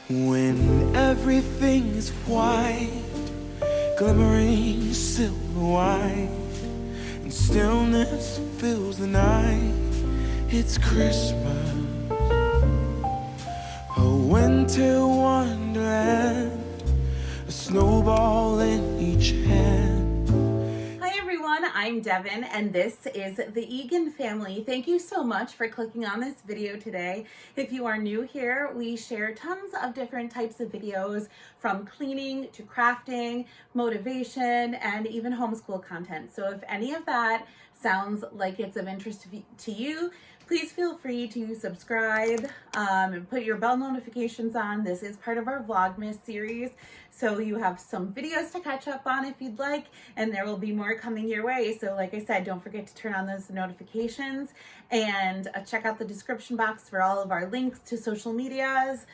When everything is white, glimmering silver white, and stillness fills the night, it's Christmas, a winter wonderland, a snowball in each hand. Hi everyone, I'm Devin and this is the Egan family. Thank you so much for clicking on this video today. If you are new here, we share tons of different types of videos from cleaning to crafting, motivation, and even homeschool content. So if any of that sounds like it's of interest to you, please feel free to subscribe and put your bell notifications on. This is part of our Vlogmas series, so you have some videos to catch up on if you'd like, and there will be more coming your way. So like I said, don't forget to turn on those notifications and check out the description box for all of our links to social medias,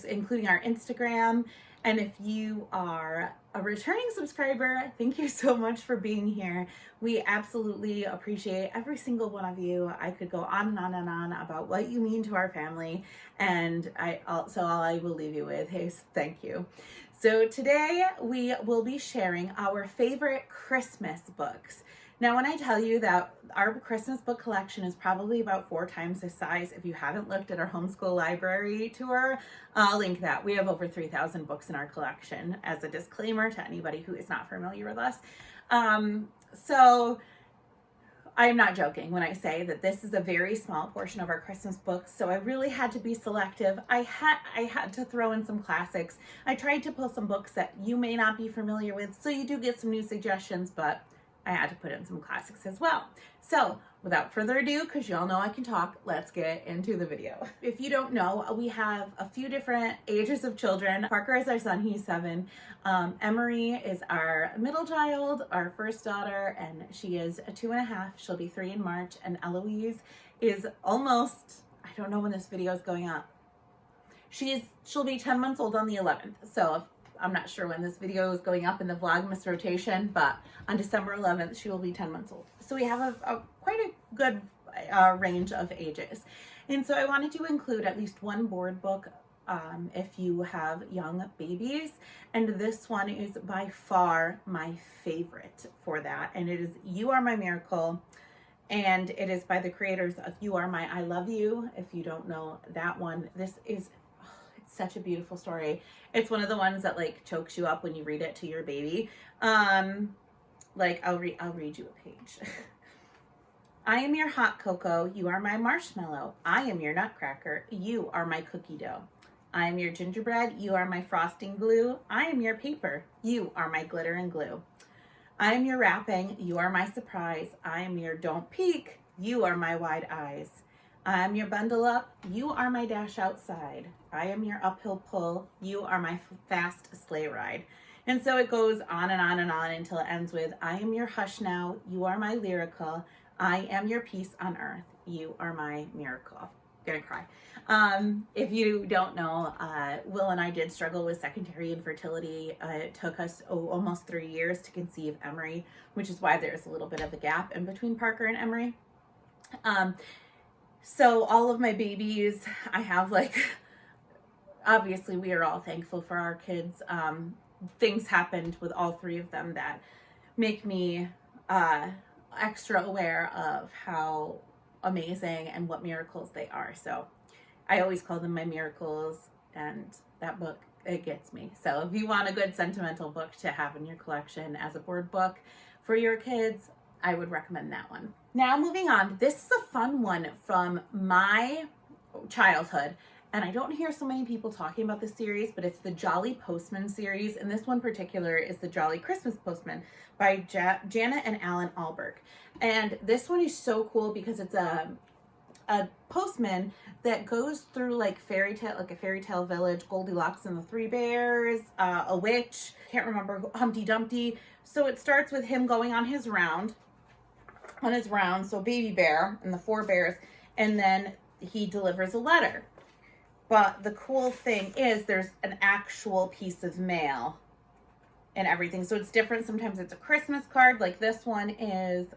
including our Instagram. And if you are a returning subscriber, thank you so much for being here. We absolutely appreciate every single one of you. I could go on and on and on about what you mean to our family, and all I will leave you with is thank you. So today we will be sharing our favorite Christmas books. Now, when I tell you that our Christmas book collection is probably about 4 times the size, if you haven't looked at our homeschool library tour, I'll link that. We have over 3,000 books in our collection, as a disclaimer to anybody who is not familiar with us. So I'm not joking when I say that this is a very small portion of our Christmas books, so I really had to be selective. I had to throw in some classics. I tried to pull some books that you may not be familiar with, so you do get some new suggestions, but I had to put in some classics as well. So without further ado, because y'all know I can talk, let's get into the video. If you don't know, we have a few different ages of children. Parker is our son, he's 7. Emery is our middle child, our first daughter, and she is 2.5. She'll be 3 in March. And Eloise is almost, I don't know when this video is going up. She'll be 10 months old on the 11th. So I'm not sure when this video is going up in the Vlogmas rotation, but on December 11th, she will be 10 months old. So we have quite a good range of ages. And so I wanted to include at least one board book if you have young babies. And this one is by far my favorite for that. And it is You Are My Miracle. And it is by the creators of You Are My I Love You. If you don't know that one, this is such a beautiful story. It's one of the ones that like chokes you up when you read it to your baby. Like I'll read you a page. I am your hot cocoa, you are my marshmallow. I am your nutcracker, you are my cookie dough. I am your gingerbread, you are my frosting glue. I am your paper, you are my glitter and glue. I am your wrapping, you are my surprise. I am your don't peek, you are my wide eyes. I am your bundle up, you are my dash outside. I am your uphill pull, you are my fast sleigh ride. And so it goes on and on and on until it ends with, I am your hush now, you are my lyrical. I am your peace on earth, you are my miracle. I'm gonna cry. If you don't know, Will and I did struggle with secondary infertility. It took us almost 3 years to conceive Emery, which is why there's a little bit of a gap in between Parker and Emery. So all of my babies, I have like, obviously we are all thankful for our kids. Things happened with all 3 of them that make me extra aware of how amazing and what miracles they are. So I always call them my miracles, and that book, it gets me. So if you want a good sentimental book to have in your collection as a board book for your kids, I would recommend that one. Now moving on, this is a fun one from my childhood, and I don't hear so many people talking about this series, but it's the Jolly Postman series, and this one particular is the Jolly Christmas Postman by Janet and Alan Alberg. And this one is so cool because it's a postman that goes through like a fairy tale village, Goldilocks and the 3 Bears, a witch, can't remember, Humpty Dumpty. So it starts with him going on his round, so Baby Bear and the 4 bears, and then he delivers a letter. But the cool thing is there's an actual piece of mail and everything. So it's different. Sometimes it's a Christmas card. Like this one is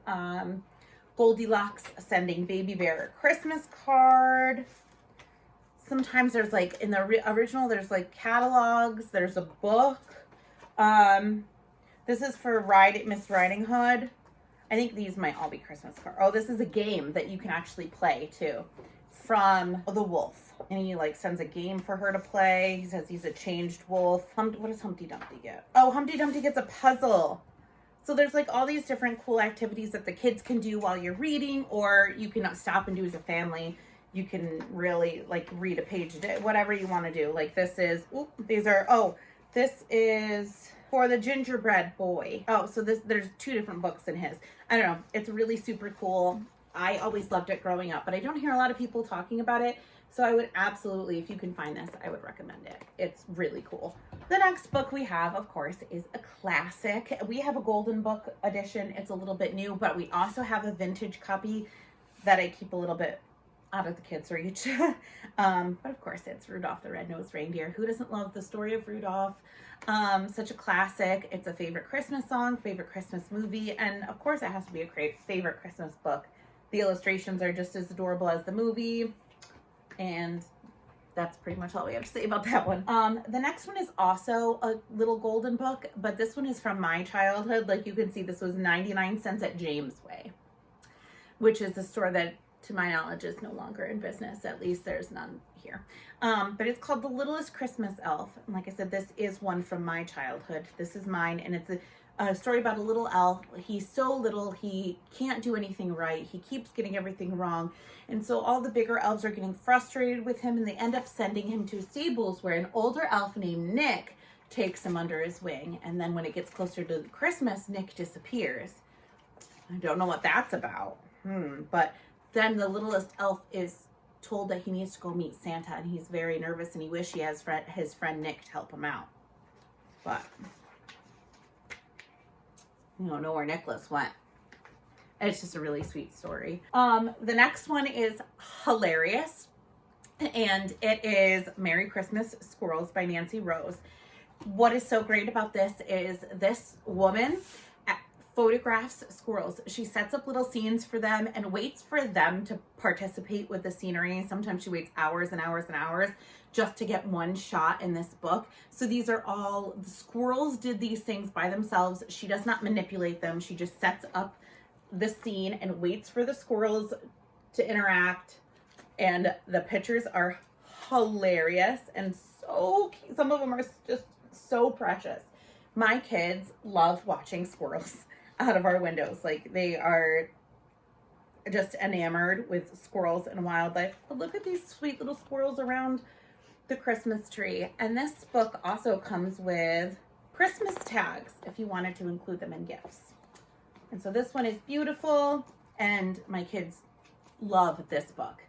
Goldilocks sending Baby Bear a Christmas card. Sometimes there's like, in the original, there's like catalogs. There's a book. This is for Miss Riding Hood. I think these might all be Christmas cards. Oh, this is a game that you can actually play too, from the wolf. And he like sends a game for her to play. He says he's a changed wolf. What does Humpty Dumpty get? Oh, Humpty Dumpty gets a puzzle. So there's like all these different cool activities that the kids can do while you're reading, or you can stop and do as a family. You can really like read a page a day, whatever you want to do. Like this is, this is for the Gingerbread Boy. Oh, so there's 2 different books in his. I don't know. It's really super cool. I always loved it growing up, but I don't hear a lot of people talking about it. So I would absolutely, if you can find this, I would recommend it. It's really cool. The next book we have, of course, is a classic. We have a Golden Book edition. It's a little bit new, but we also have a vintage copy that I keep a little bit out of the kids' reach. But of course, it's Rudolph the Red-Nosed Reindeer. Who doesn't love the story of Rudolph? Such a classic. It's a favorite Christmas song, favorite Christmas movie, and of course, it has to be a great favorite Christmas book. The illustrations are just as adorable as the movie, and that's pretty much all we have to say about that one. The next one is also a little golden book, but this one is from my childhood. Like you can see, this was 99 cents at Jamesway, which is the store that, to my knowledge, is no longer in business. At least there's none here. But it's called The Littlest Christmas Elf. And like I said, this is one from my childhood. This is mine, and it's a story about a little elf. He's so little, he can't do anything right. He keeps getting everything wrong. And so all the bigger elves are getting frustrated with him, and they end up sending him to stables where an older elf named Nick takes him under his wing. And then when it gets closer to Christmas, Nick disappears. I don't know what that's about. But then the littlest elf is told that he needs to go meet Santa, and he's very nervous, and he wishes he has his friend Nick to help him out. But you don't know where Nicholas went. It's just a really sweet story. The next one is hilarious, and it is Merry Christmas, Squirrels by Nancy Rose. What is so great about this is this woman photographs squirrels. She sets up little scenes for them and waits for them to participate with the scenery. Sometimes she waits hours and hours and hours just to get one shot in this book. So these are all, the squirrels did these things by themselves. She does not manipulate them. She just sets up the scene and waits for the squirrels to interact. And the pictures are hilarious and so cute. Some of them are just so precious. My kids love watching squirrels out of our windows. Like, they are just enamored with squirrels and wildlife. But look at these sweet little squirrels around the Christmas tree. And this book also comes with Christmas tags if you wanted to include them in gifts. And so this one is beautiful, and my kids love this book.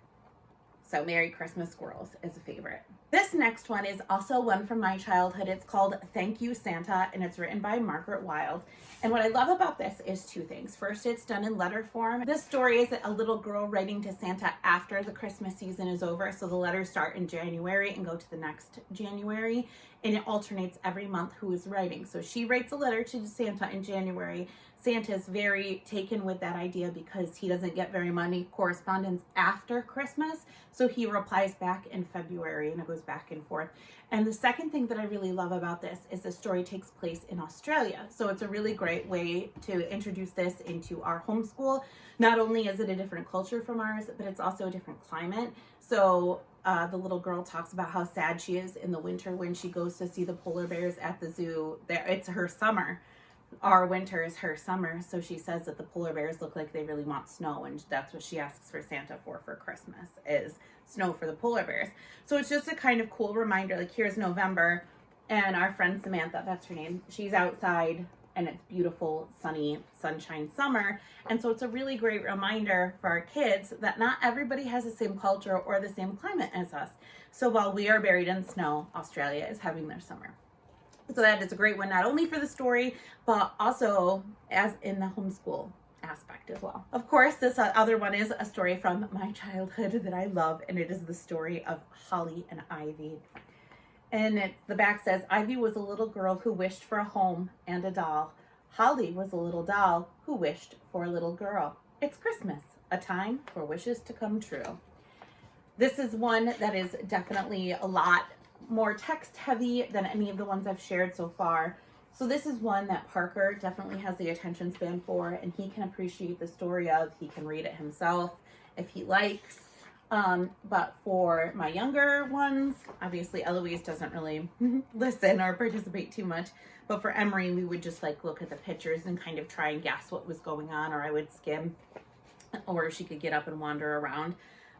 So Merry Christmas Squirrels is a favorite. This next one is also one from my childhood. It's called Thank You, Santa, and it's written by Margaret Wilde. And what I love about this is 2 things. First, it's done in letter form. This story is a little girl writing to Santa after the Christmas season is over. So the letters start in January and go to the next January, and it alternates every month who is writing. So she writes a letter to Santa in January. Santa's very taken with that idea because he doesn't get very many correspondence after Christmas. So he replies back in February, and it goes back and forth. And the second thing that I really love about this is the story takes place in Australia. So it's a really great way to introduce this into our homeschool. Not only is it a different culture from ours, but it's also a different climate. So the little girl talks about how sad she is in the winter when she goes to see the polar bears at the zoo. It's her summer. Our winter is her summer, so she says that the polar bears look like they really want snow, and that's what she asks for Santa for Christmas, is snow for the polar bears. So it's just a kind of cool reminder, like here's November, and our friend Samantha, that's her name, she's outside, and it's beautiful, sunny, sunshine summer, and so it's a really great reminder for our kids that not everybody has the same culture or the same climate as us. So while we are buried in snow, Australia is having their summer. So that is a great one, not only for the story, but also as in the homeschool aspect as well. Of course, this other one is a story from my childhood that I love, and it is the story of Holly and Ivy. And the back says, Ivy was a little girl who wished for a home and a doll. Holly was a little doll who wished for a little girl. It's Christmas, a time for wishes to come true. This is one that is definitely a lot more text heavy than any of the ones I've shared so far. So this is one that Parker definitely has the attention span for, and he can appreciate the story of. He can read it himself if he likes. But for my younger ones, obviously Eloise doesn't really listen or participate too much. But for Emery, we would just like look at the pictures and kind of try and guess what was going on, or I would skim, or she could get up and wander around.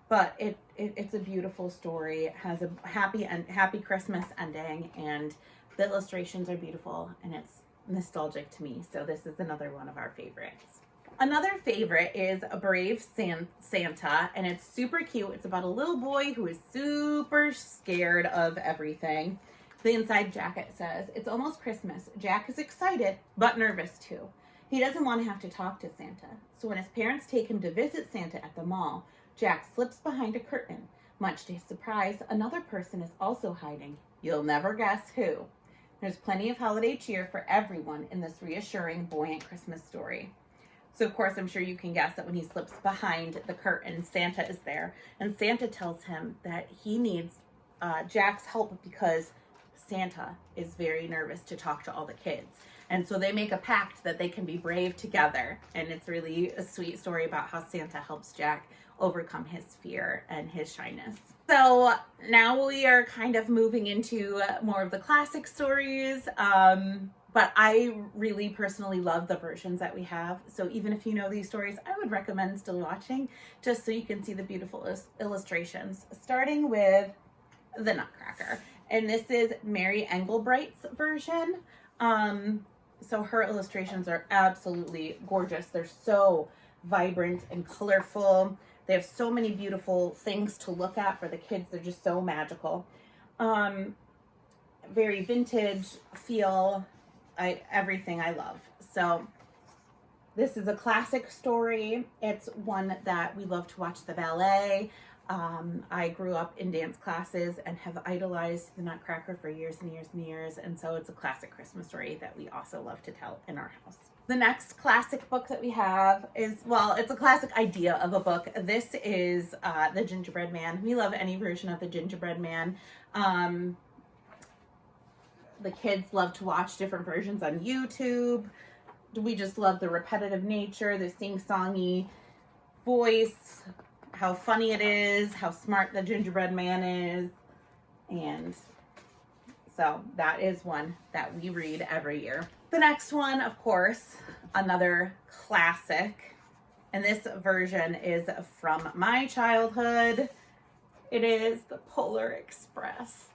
But it's a beautiful story. It has a happy Christmas ending, and the illustrations are beautiful, and it's nostalgic to me. So this is another one of our favorites. Another favorite is A Brave Santa, and it's super cute. It's about a little boy who is super scared of everything. The inside jacket says, "It's almost Christmas. Jack is excited, but nervous too. He doesn't want to have to talk to Santa. So when his parents take him to visit Santa at the mall, Jack slips behind a curtain. Much to his surprise, another person is also hiding. You'll never guess who." There's plenty of holiday cheer for everyone in this reassuring, buoyant Christmas story. So, of course, I'm sure you can guess that when he slips behind the curtain, Santa is there. And Santa tells him that he needs Jack's help because Santa is very nervous to talk to all the kids. And so they make a pact that they can be brave together. And it's really a sweet story about how Santa helps Jack overcome his fear and his shyness. So now we are kind of moving into more of the classic stories. But I really personally love the versions that we have. So even if you know these stories, I would recommend still watching just so you can see the beautiful illustrations. Starting with the Nutcracker. And this is Mary Engelbright's version. So her illustrations are absolutely gorgeous. They're so vibrant and colorful. They have so many beautiful things to look at for the kids. They're just so magical. Very vintage feel. Everything I love. So this is a classic story. It's one that we love to watch the ballet. I grew up in dance classes and have idolized the Nutcracker for years and years and years. And so it's a classic Christmas story that we also love to tell in our house. The next classic book that we have is, well, it's a classic idea of a book. This is The Gingerbread Man. We love any version of The Gingerbread Man. The kids love to watch different versions on YouTube. We just love the repetitive nature, the sing-songy voice, how funny it is, how smart the Gingerbread Man is. And so that is one that we read every year. The next one, of course, another classic. And this version is from my childhood. It is The Polar Express.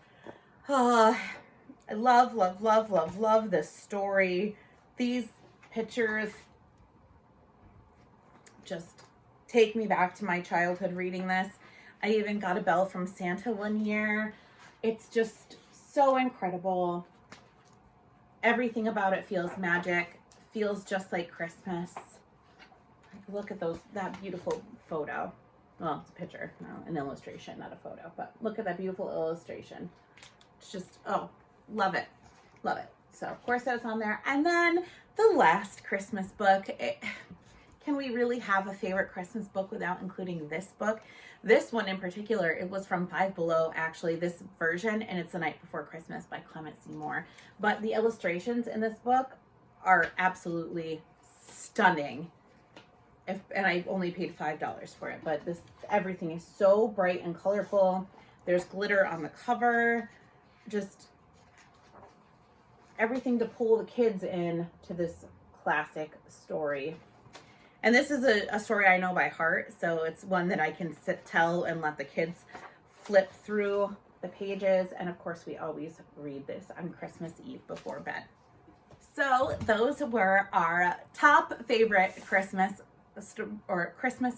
I love, love, love, love, love this story. These pictures just take me back to my childhood reading this. I even got a bell from Santa one year. It's just so incredible. Everything about it feels magic, feels just like Christmas. Look at that beautiful photo. Well, it's a picture, no, an illustration, not a photo, but look at that beautiful illustration. It's just, oh, love it. Love it. So, of course, that's on there. And then the last Christmas book. Can we really have a favorite Christmas book without including this book? This one in particular, it was from Five Below, actually, this version, and it's The Night Before Christmas by Clement Seymour. But the illustrations in this book are absolutely stunning. And I only paid $5 for it, but everything is so bright and colorful. There's glitter on the cover. Just everything to pull the kids in to this classic story. And this is a story I know by heart, so it's one that I can tell and let the kids flip through the pages. And of course, we always read this on Christmas Eve before bed. So those were our top favorite Christmas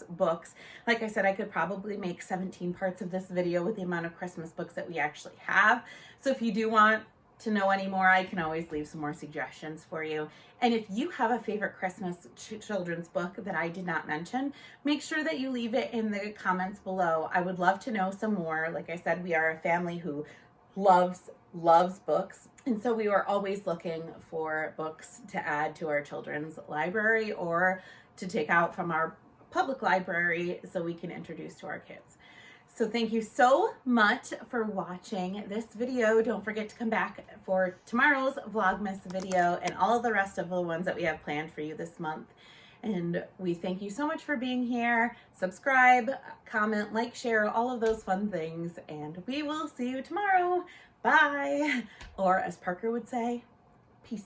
books. Like I said, I could probably make 17 parts of this video with the amount of Christmas books that we actually have. So if you do want to know any more, I can always leave some more suggestions for you. And if you have a favorite Christmas children's book that I did not mention, make sure that you leave it in the comments below. I would love to know some more. Like I said, we are a family who loves loves books. And so we were always looking for books to add to our children's library or to take out from our public library so we can introduce to our kids. So thank you so much for watching this video. Don't forget to come back for tomorrow's Vlogmas video and all the rest of the ones that we have planned for you this month. And we thank you so much for being here. Subscribe, comment, like, share, all of those fun things. And we will see you tomorrow. Bye. Or as Parker would say, peace.